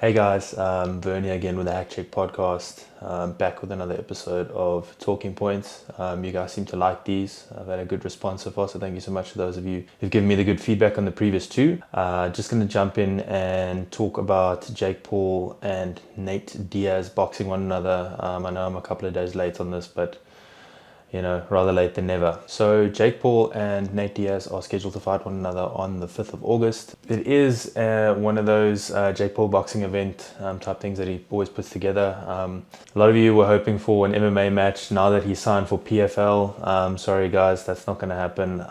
Hey guys, Vern here again with the Hack Check podcast. Back with another episode of Talking Points. You guys seem to like these. I've had a good response so far, so thank you so much to those of you who've given me the good feedback on the previous two. Just going to jump in and talk about Jake Paul and Nate Diaz boxing one another. I know I'm a couple of days late on this, but rather late than never. So Jake Paul and Nate Diaz are scheduled to fight one another on the 5th of August. It is one of those Jake Paul boxing event type things that he always puts together. A lot of you were hoping for an MMA match now that he's signed for PFL. Sorry guys, that's not going to happen.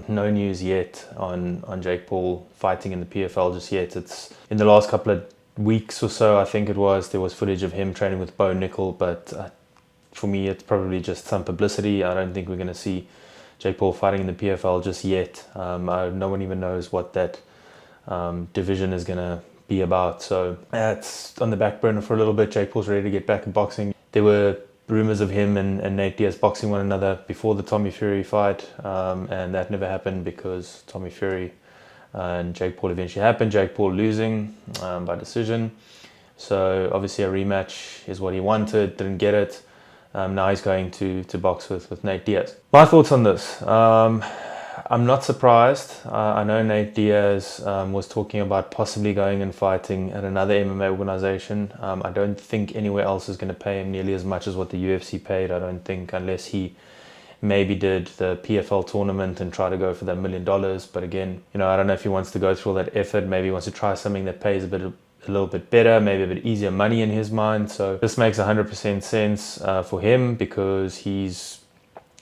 No news yet on Jake Paul fighting in the PFL just yet. It's in the last couple of weeks or so, I think it was, there was footage of him training with Bo Nickel, but for me, it's probably just some publicity. I don't think we're going to see Jake Paul fighting in the PFL just yet. No one even knows what that division is going to be about. So it's on the back burner for a little bit. Jake Paul's ready to get back in boxing. There were rumors of him and Nate Diaz boxing one another before the Tommy Fury fight. And that never happened because Tommy Fury and Jake Paul eventually happened. Jake Paul losing by decision. So obviously a rematch is what he wanted, didn't get it. Now he's going to box with Nate Diaz. My thoughts on this. I'm not surprised. I know Nate Diaz was talking about possibly going and fighting at another MMA organization. I don't think anywhere else is going to pay him nearly as much as what the UFC paid. I don't think, unless he maybe did the PFL tournament and try to go for that $1 million. But again, I don't know if he wants to go through all that effort. Maybe he wants to try something that pays a little bit better, maybe a bit easier money in his mind. So this makes 100% sense for him because he's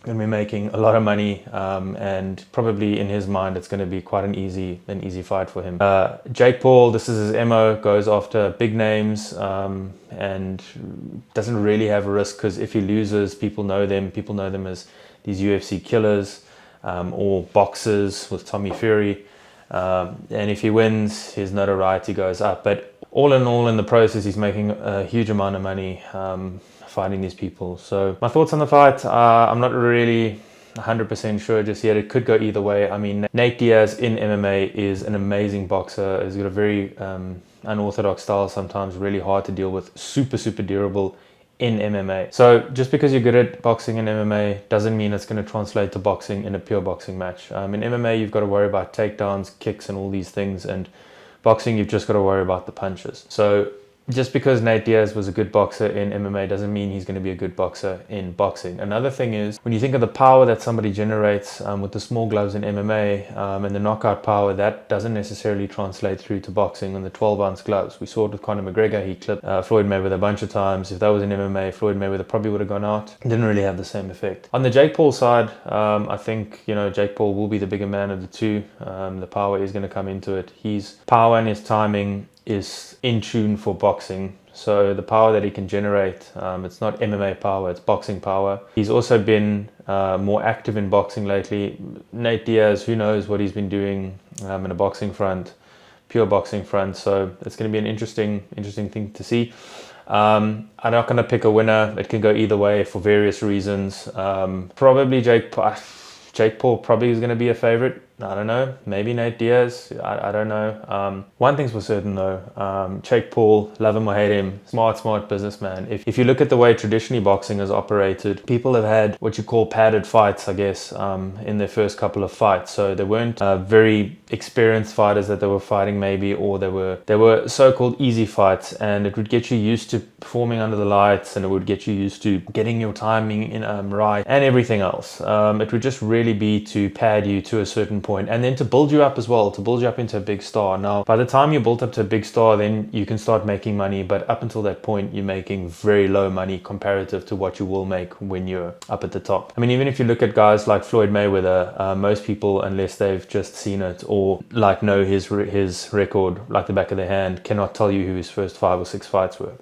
going to be making a lot of money and probably in his mind it's going to be quite an easy fight for him. Jake Paul, this is his MO, goes after big names and doesn't really have a risk because if he loses, people know them as these UFC killers or boxers with Tommy Fury. And if he wins, his notoriety goes up. But all in all, in the process, he's making a huge amount of money fighting these people. So my thoughts on the fight, I'm not really 100% sure just yet. It could go either way. I mean, Nate Diaz in MMA is an amazing boxer. He's got a very unorthodox style, sometimes really hard to deal with, super durable in MMA. So just because you're good at boxing in MMA doesn't mean it's going to translate to boxing in a pure boxing match. In MMA, you've got to worry about takedowns, kicks, and all these things. And boxing, you've just got to worry about the punches. So just because Nate Diaz was a good boxer in MMA doesn't mean he's going to be a good boxer in boxing. Another thing is, when you think of the power that somebody generates with the small gloves in MMA and the knockout power, that doesn't necessarily translate through to boxing on the 12-ounce gloves. We saw it with Conor McGregor. He clipped Floyd Mayweather a bunch of times. If that was in MMA, Floyd Mayweather probably would have gone out. It didn't really have the same effect. On the Jake Paul side, I think, Jake Paul will be the bigger man of the two. The power is going to come into it. His power and his timing is in tune for boxing. So the power that he can generate, it's not MMA power, it's boxing power. He's also been more active in boxing lately. Nate Diaz, who knows what he's been doing in a boxing front, pure boxing front. So it's going to be an interesting thing to see. I'm not going to pick a winner. It can go either way for various reasons. Probably Jake Paul probably is going to be a favorite. I don't know. Maybe Nate Diaz. I don't know. One thing's for certain though. Jake Paul, love him or hate him, smart businessman. If you look at the way traditionally boxing has operated, people have had what you call padded fights, I guess, in their first couple of fights. So they weren't very experienced fighters that they were fighting maybe, or they were so-called easy fights, and it would get you used to performing under the lights, and it would get you used to getting your timing in right and everything else. It would just really be to pad you to a certain point, and then to build you up as well, to build you up into a big star. Now, by the time you're built up to a big star, then you can start making money, but up until that point, you're making very low money comparative to what you will make when you're up at the top. I mean, even if you look at guys like Floyd Mayweather, most people, unless they've just seen it or know his record like the back of their hand, cannot tell you who his first 5 or 6 fights were.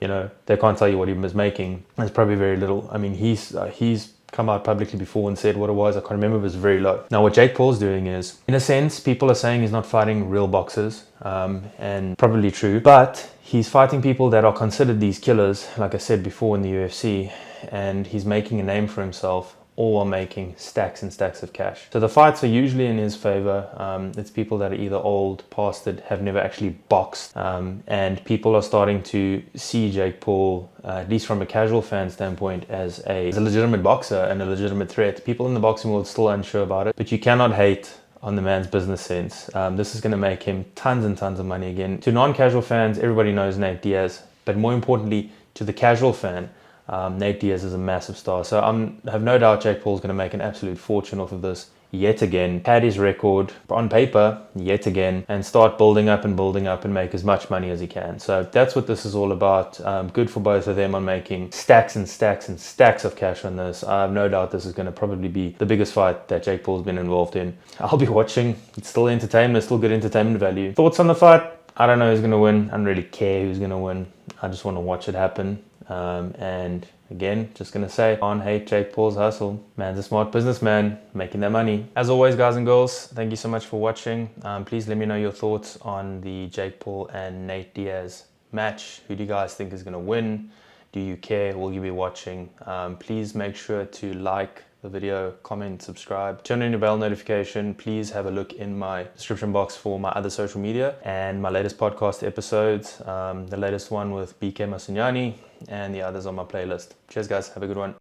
They can't tell you what he was making. It's probably very little. I mean, he's come out publicly before and said what it was. I can't remember, it was very low. Now what Jake Paul's doing is, in a sense, people are saying he's not fighting real boxers, and probably true, but he's fighting people that are considered these killers, like I said before, in the UFC, and he's making a name for himself all while making stacks and stacks of cash. So the fights are usually in his favor. It's people that are either old, past it, have never actually boxed, and people are starting to see Jake Paul, at least from a casual fan standpoint, as a legitimate boxer and a legitimate threat. People in the boxing world are still unsure about it, but you cannot hate on the man's business sense. This is going to make him tons and tons of money again. To non-casual fans, everybody knows Nate Diaz, but more importantly, to the casual fan, Nate Diaz is a massive star. So I have no doubt Jake Paul's going to make an absolute fortune off of this yet again, pad his record on paper yet again, and start building up and make as much money as he can. So that's what this is all about. Good for both of them on making stacks and stacks and stacks of cash on this. I have no doubt this is going to probably be the biggest fight that Jake Paul's been involved in. I'll be watching. It's still entertainment, it's still good entertainment value. Thoughts on the fight? I don't know who's going to win. I don't really care who's going to win. I just want to watch it happen. And again, just gonna say, I can't hate Jake Paul's hustle. Man's a smart businessman, making that money. As always, guys and girls, thank you so much for watching. Please let me know your thoughts on the Jake Paul and Nate Diaz match. Who do you guys think is gonna win? Do you care? Will you be watching? Please make sure to like the video, comment, subscribe, turn on your bell notification. Please have a look in my description box for my other social media and my latest podcast episodes, the latest one with BK Masunyani and the others on my playlist. Cheers guys, have a good one.